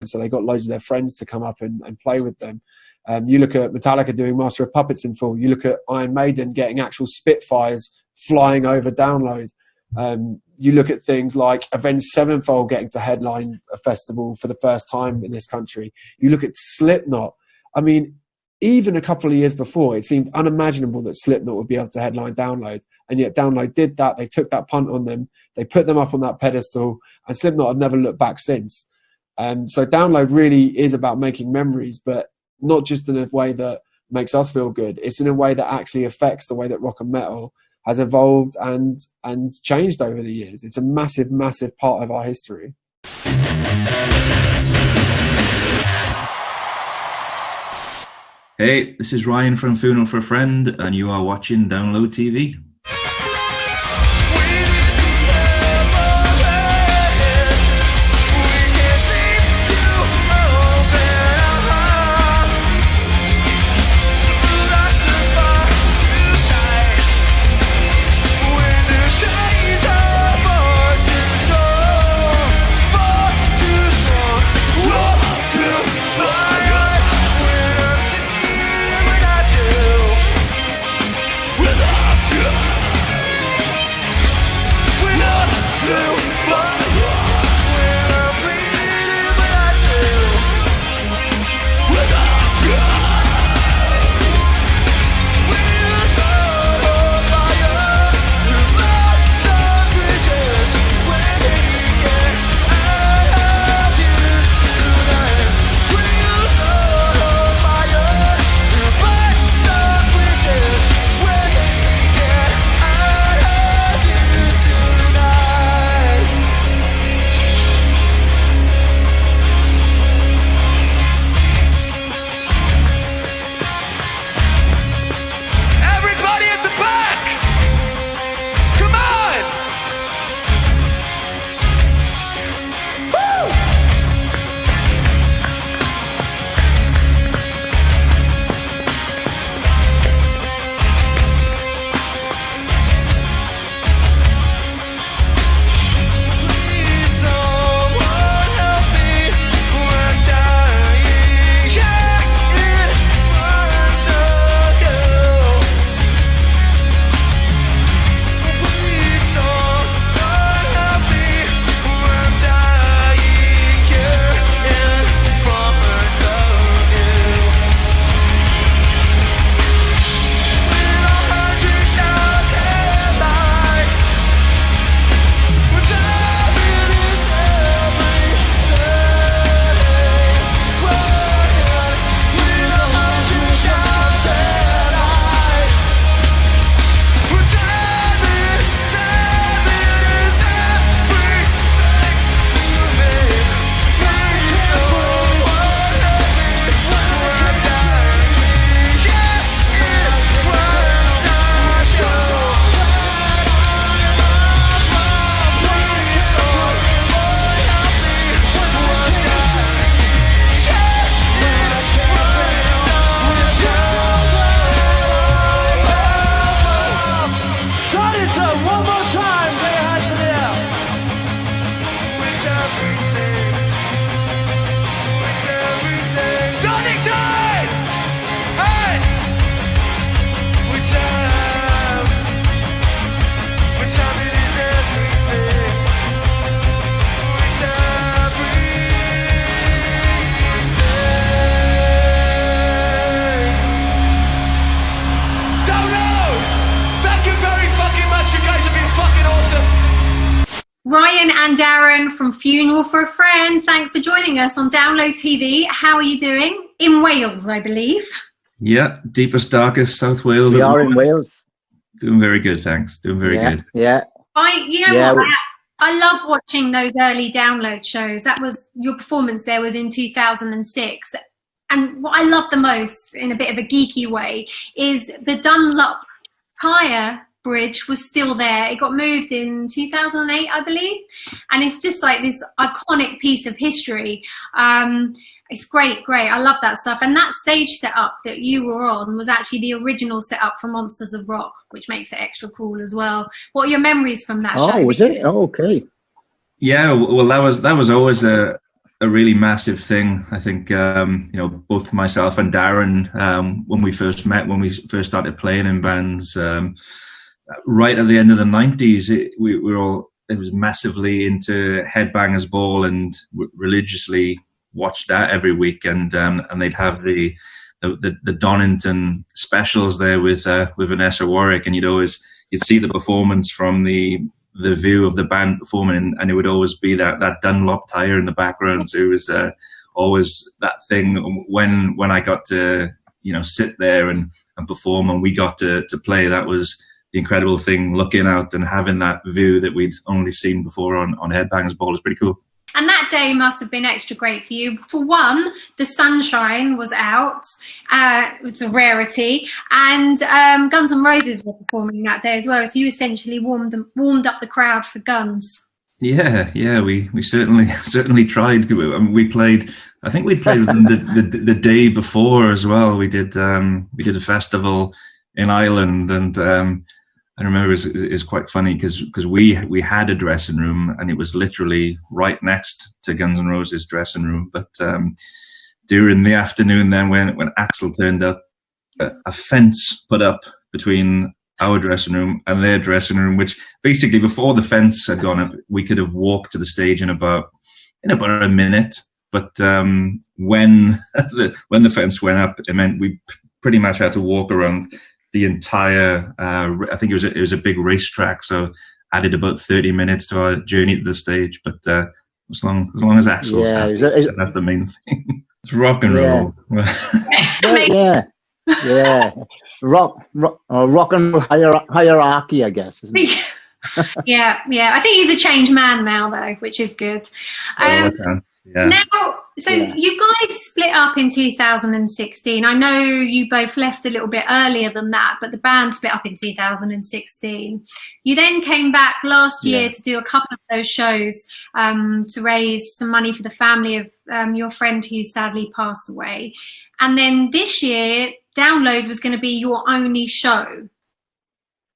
so they got loads of their friends to come up and play with them. You look at Metallica doing Master of Puppets in full. You look at Iron Maiden getting actual Spitfires flying over Download. You look at things like Avenged Sevenfold getting to headline a festival for the first time in this country. You look at Slipknot. I mean, even a couple of years before, it seemed unimaginable that Slipknot would be able to headline Download. And yet Download did that. They took that punt on them. They put them up on that pedestal. And Slipknot have never looked back since. So Download really is about making memories, but not just in a way that makes us feel good. It's in a way that actually affects the way that rock and metal has evolved and changed over the years. It's a massive, massive part of our history. Hey, this is Ryan from Funeral for a Friend, and you are watching Download TV. Ryan and Darren from Funeral for a Friend, thanks for joining us on Download TV. How are you doing? In Wales, I believe. Yeah, deepest, darkest South Wales. We are in Wales. Doing very good, thanks. Doing very good. Yeah. I love watching those early Download shows. That was your performance there was in 2006. And what I love the most, in a bit of a geeky way, is the Dunlop Kaya bridge was still there. It got moved in 2008, I believe. And it's just like this iconic piece of history. It's great. I love that stuff. And that stage setup that you were on was actually the original setup for Monsters of Rock, which makes it extra cool as well. What are your memories from that show? Oh, was it? Oh, okay. Yeah, well, that was always a really massive thing. I think both myself and Darren, when we first met, when we first started playing in bands, right at the end of the 90s, we were all, it was massively into Headbangers Ball and religiously watched that every week, and they'd have the Donington specials there with Vanessa Warwick, and you'd see the performance from the view of the band performing, and it would always be that Dunlop tire in the background. So it was always that thing when I got to sit there and perform, and we got to play. That was the incredible thing, looking out and having that view that we'd only seen before on Headbangers Ball is pretty cool. And that day must have been extra great for you. For one, the sunshine was out. It's a rarity. And Guns N' Roses were performing that day as well. So you essentially warmed up the crowd for Guns. Yeah, we certainly tried. We played. I think we played with them the day before as well. We did a festival in Ireland, and I remember it was quite funny because we had a dressing room, and it was literally right next to Guns N' Roses' dressing room. But during the afternoon, then when Axl turned up, a fence put up between our dressing room and their dressing room, which basically before the fence had gone up, we could have walked to the stage in about a minute. But when the fence went up, it meant we pretty much had to walk around the entire, I think it was a big racetrack, so added about 30 minutes to our journey to the stage. But as long as Axl's happy, that's the main thing. It's rock and roll. Yeah. Rock and roll hierarchy, I guess, isn't it? Yeah. I think he's a changed man now, though, which is good. Now, you guys split up in 2016. I know you both left a little bit earlier than that, but the band split up in 2016. You then came back last year to do a couple of those shows to raise some money for the family of your friend who sadly passed away. And then this year, Download was going to be your only show.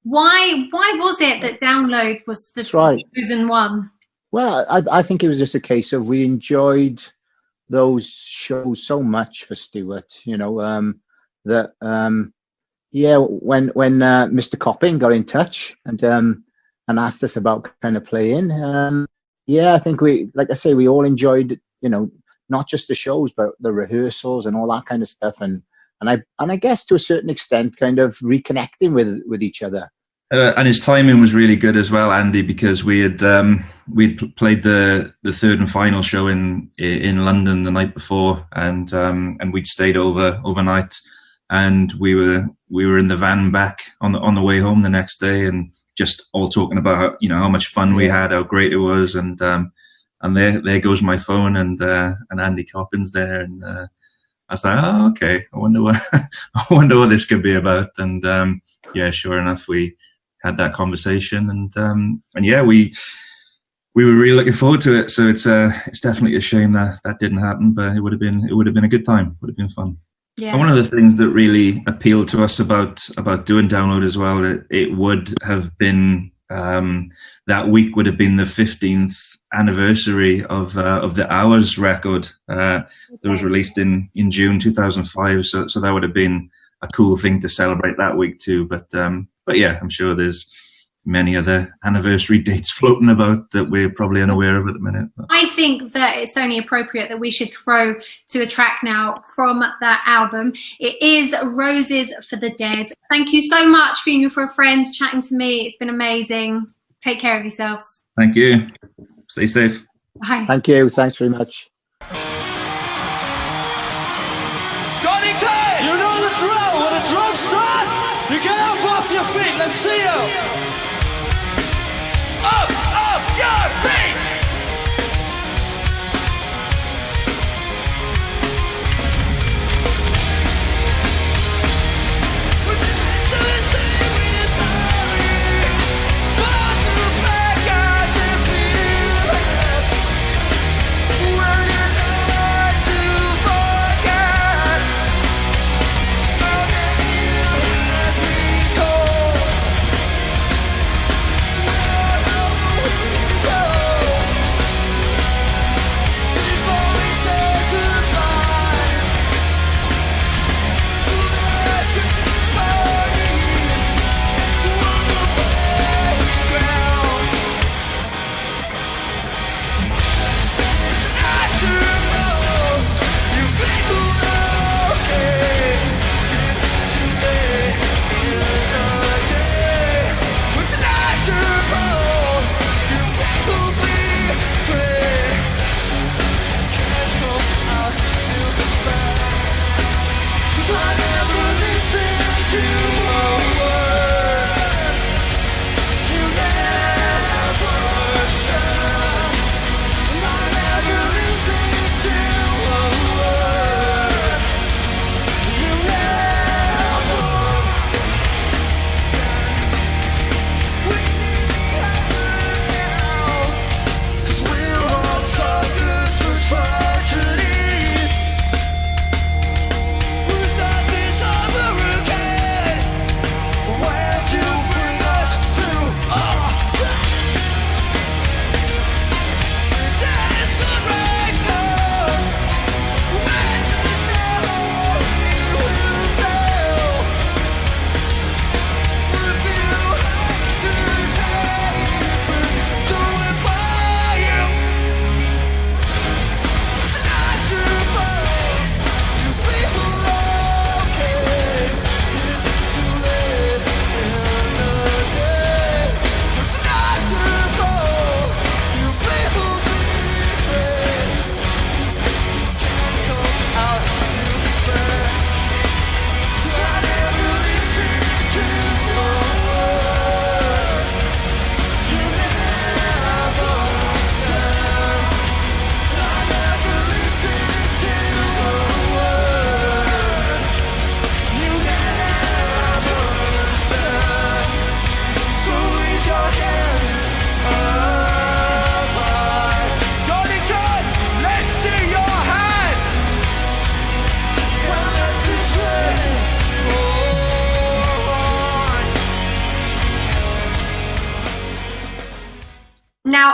Why was it that Download was the chosen one? Well, I think it was just a case of we enjoyed those shows so much for Stuart, that when Mr. Copping got in touch and asked us about kind of playing, I think we all enjoyed, not just the shows but the rehearsals and all that kind of stuff, and I guess to a certain extent kind of reconnecting with each other. And his timing was really good as well, Andy, because we'd played the third and final show in London the night before, and we'd stayed overnight, and we were in the van back on the way home the next day, and just all talking about how much fun we had, how great it was, and there goes my phone, and Andy Coppin's there, and I was like, oh, okay, I wonder what this could be about, and sure enough, we had that conversation, and we were really looking forward to it. So it's definitely a shame that didn't happen, but it would have been a good time. Would have been fun. Yeah. And one of the things that really appealed to us about doing Download as well, it would have been that week would have been the 15th anniversary of the Hours record that was released in June 2005. So that would have been a cool thing to celebrate that week too. But yeah, I'm sure there's many other anniversary dates floating about that we're probably unaware of at the minute. I think that it's only appropriate that we should throw to a track now from that album. It is Roses for the Dead. Thank you so much, Funeral for a Friend, chatting to me. It's been amazing. Take care of yourselves. Thank you. Stay safe. Bye. Thank you. Thanks very much. You know the drill. When the drums start, you get up off your feet. Let's see you. Up your feet. Would you still say we're sorry? Fall through the black eyes and feel left. When it's hard to forget, all that you has been told. Where we go.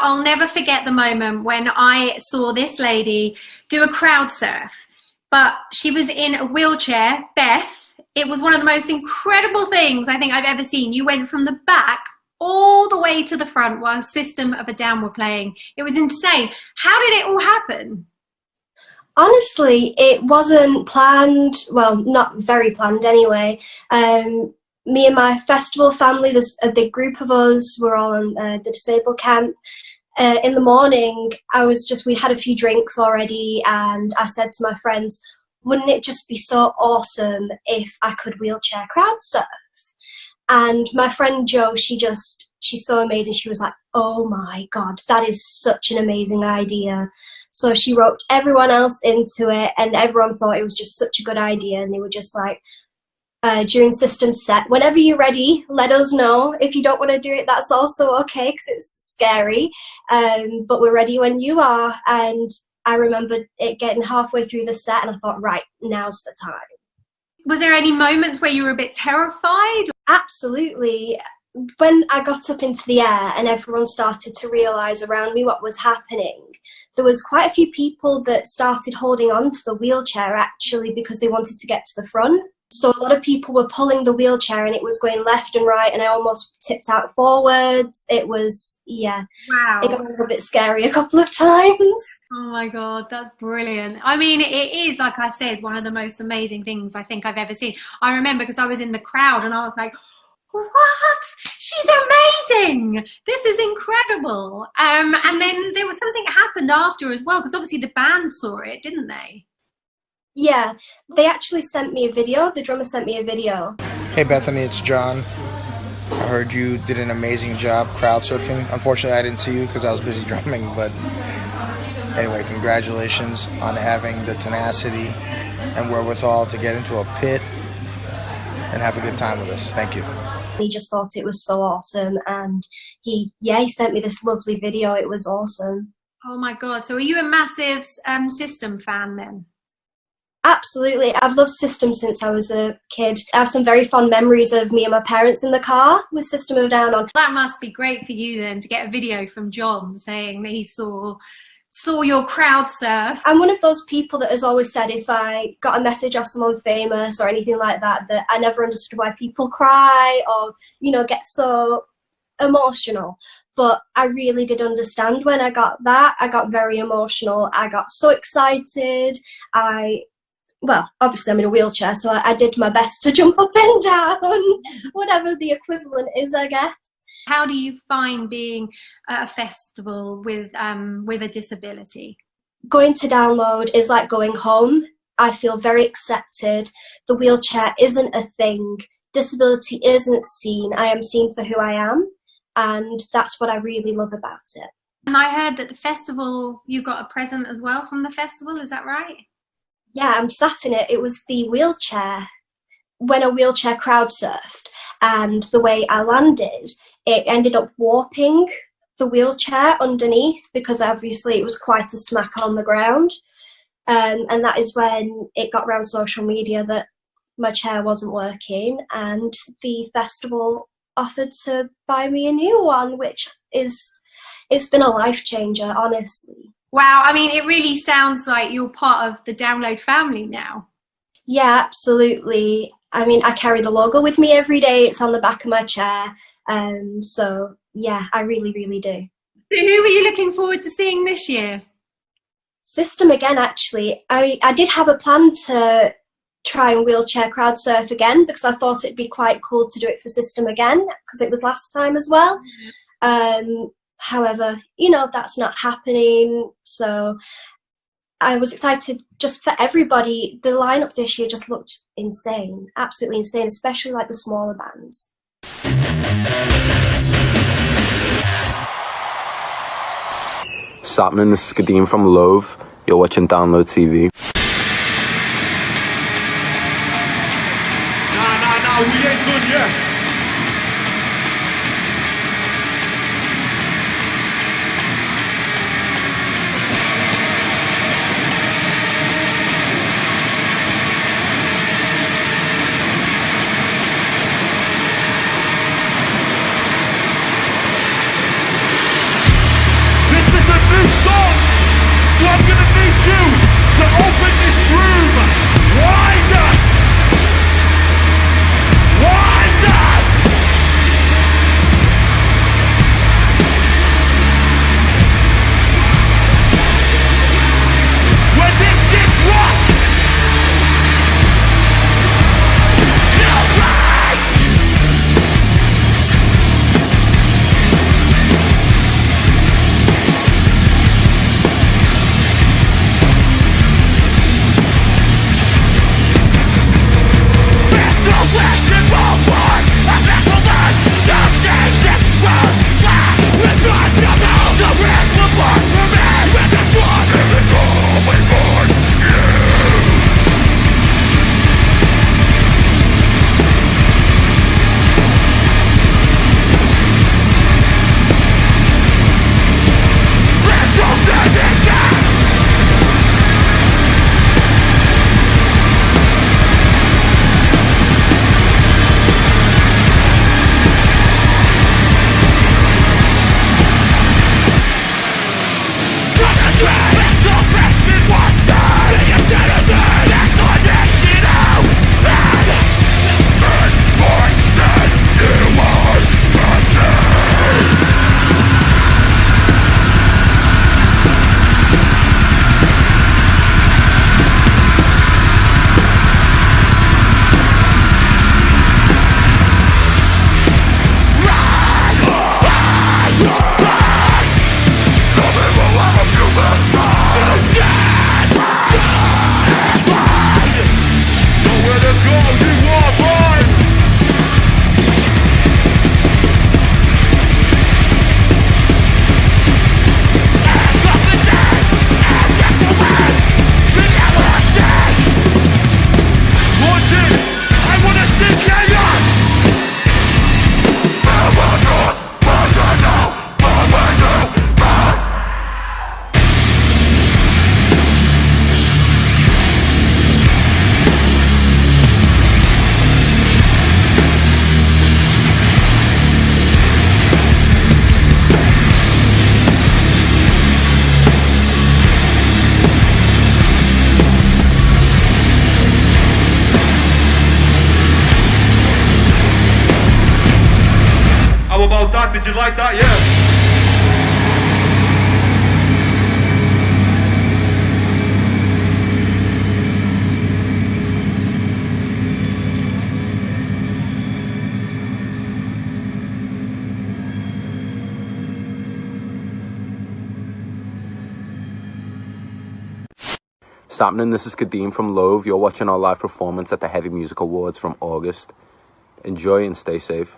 I'll never forget the moment when I saw this lady do a crowd surf, but she was in a wheelchair. Beth, it was one of the most incredible things I think I've ever seen. You went from the back all the way to the front while System of a Down were playing. It was insane. How did it all happen? Honestly, it wasn't planned. Well, not very planned anyway. Me and my festival family, there's a big group of us, we're all in the disabled camp. In the morning, we had a few drinks already, and I said to my friends, wouldn't it just be so awesome if I could wheelchair crowd surf? And my friend Jo, she's so amazing. She was like, oh my God, that is such an amazing idea. So she roped everyone else into it, and everyone thought it was just such a good idea. And they were just like, during System set, whenever you're ready, let us know. If you don't want to do it, that's also okay, because it's scary. But we're ready when you are. And I remember it getting halfway through the set, and I thought, right, now's the time. Was there any moments where you were a bit terrified? Absolutely. When I got up into the air and everyone started to realise around me what was happening, there was quite a few people that started holding on to the wheelchair actually because they wanted to get to the front. So a lot of people were pulling the wheelchair and it was going left and right, and I almost tipped out forwards. It was, yeah. Wow. It got a little bit scary a couple of times. Oh my God, that's brilliant. I mean, it is, like I said, one of the most amazing things I think I've ever seen. I remember because I was in the crowd and I was like, what? She's amazing. This is incredible. And then there was something that happened after as well, because obviously the band saw it, didn't they? Yeah, they actually sent me a video. The drummer sent me a video. Hey Bethany, it's John. I heard you did an amazing job crowd surfing. Unfortunately, I didn't see you because I was busy drumming, but anyway, congratulations on having the tenacity and wherewithal to get into a pit and have a good time with us. Thank you. He just thought it was so awesome, and he sent me this lovely video. It was awesome. Oh my God. So are you a massive System fan then? Absolutely. I've loved System since I was a kid. I have some very fond memories of me and my parents in the car with System of a Down on. That must be great for you then, to get a video from John saying that he saw your crowd surf. I'm one of those people that has always said if I got a message off someone famous or anything like that, that I never understood why people cry or, get so emotional. But I really did understand when I got that. I got very emotional. I got so excited. Well, obviously I'm in a wheelchair, so I did my best to jump up and down, whatever the equivalent is, I guess. How do you find being at a festival with a disability? Going to Download is like going home. I feel very accepted. The wheelchair isn't a thing. Disability isn't seen. I am seen for who I am, and that's what I really love about it. And I heard that the festival, you got a present as well from the festival, is that right? Yeah, I'm sat in it. It was the wheelchair, when a wheelchair crowd surfed, and the way I landed, it ended up warping the wheelchair underneath because obviously it was quite a smack on the ground. And that is when it got around social media that my chair wasn't working, and the festival offered to buy me a new one, which it's been a life changer, honestly. Wow, I mean, it really sounds like you're part of the Download family now. Yeah, absolutely. I mean, I carry the logo with me every day. It's on the back of my chair. So, yeah, I really, really do. So who are you looking forward to seeing this year? System again, actually. I did have a plan to try and wheelchair crowd surf again because I thought it'd be quite cool to do it for System again because it was last time as well. However, that's not happening. So I was excited just for everybody. The lineup this year just looked insane, absolutely insane, especially like the smaller bands. Satman, this is Kadeem from Love. You're watching Download TV. Nah, we ain't done yet. How about that? Did you like that? Yeah. Sapnin, this is Kadeem from Love. You're watching our live performance at the Heavy Music Awards from August. Enjoy and stay safe.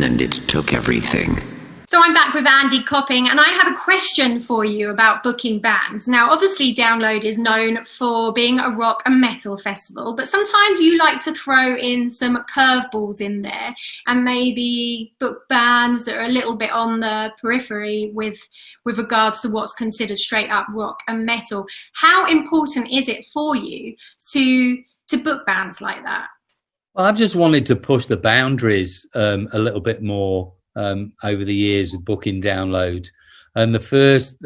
And it took everything. So I'm back with Andy Copping, and I have a question for you about booking bands. Now, obviously, Download is known for being a rock and metal festival, but sometimes you like to throw in some curveballs in there and maybe book bands that are a little bit on the periphery with regards to what's considered straight up rock and metal. How important is it for you to book bands like that? Well, I've just wanted to push the boundaries a little bit more over the years of booking Download. And the first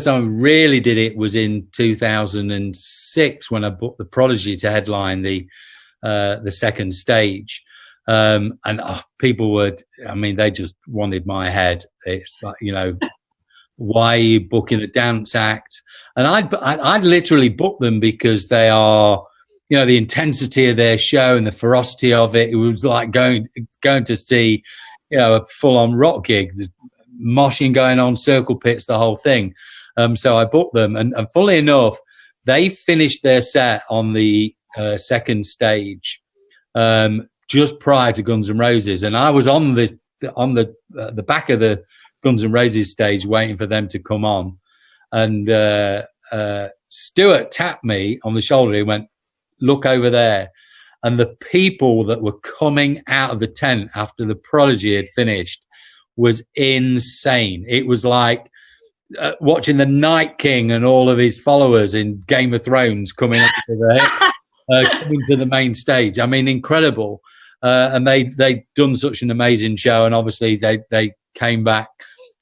time I really did it was in 2006 when I booked the Prodigy to headline the second stage. People they just wanted my head. It's like, why are you booking a dance act? And I'd literally book them because they are, the intensity of their show and the ferocity of it. It was like going to see, a full-on rock gig. There's moshing going on, circle pits, the whole thing. So I booked them, and funnily enough, they finished their set on the second stage just prior to Guns N' Roses, and I was on the back of the Guns N' Roses stage waiting for them to come on, and Stuart tapped me on the shoulder. He went, "Look over there." And the people that were coming out of the tent after the Prodigy had finished was insane. It was like watching the Night King and all of his followers in Game of Thrones coming coming to the main stage. I mean, incredible. And they'd done such an amazing show. And obviously they came back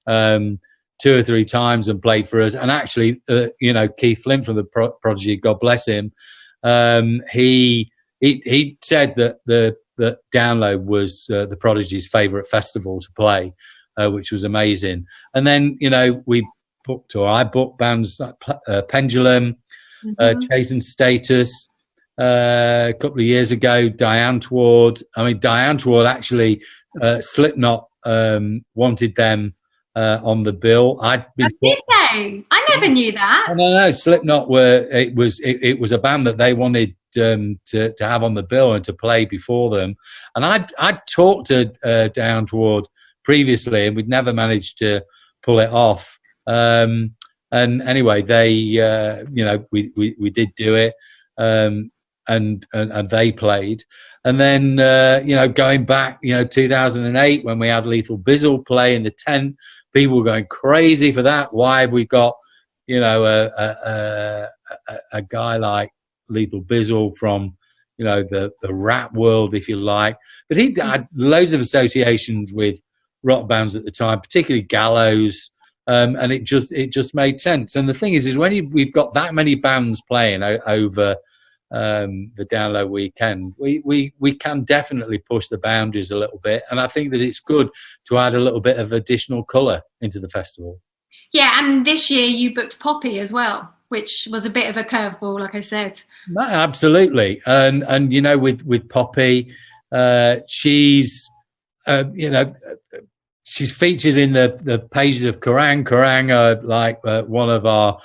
2 or 3 times and played for us. And actually, Keith Flint from the Prodigy, God bless him, he said that Download was the Prodigy's favourite festival to play, which was amazing. And then, I booked bands like Pendulum, Chase and Status, a couple of years ago, Diane Toward. Diane Toward actually, Slipknot wanted them on the bill. Did they? I never knew that. No, Slipknot it was a band that they wanted to have on the bill and to play before them. And I'd talked to Down Toward previously, and we'd never managed to pull it off. And anyway, they we did do it, and they played. And then going back 2008 when we had Lethal Bizzle play in the tent, people were going crazy for that. Why have we got a guy like Lethal Bizzle from the rap world, if you like? But he had loads of associations with rock bands at the time, particularly Gallows, and it just made sense. And the thing is when we've got that many bands playing over the Download weekend, we can definitely push the boundaries a little bit, and I think that it's good to add a little bit of additional colour into the festival. Yeah, and this year you booked Poppy as well, which was a bit of a curveball, like I said. No, absolutely, and with Poppy, she's she's featured in the pages of Kerrang. Kerrang are like one of our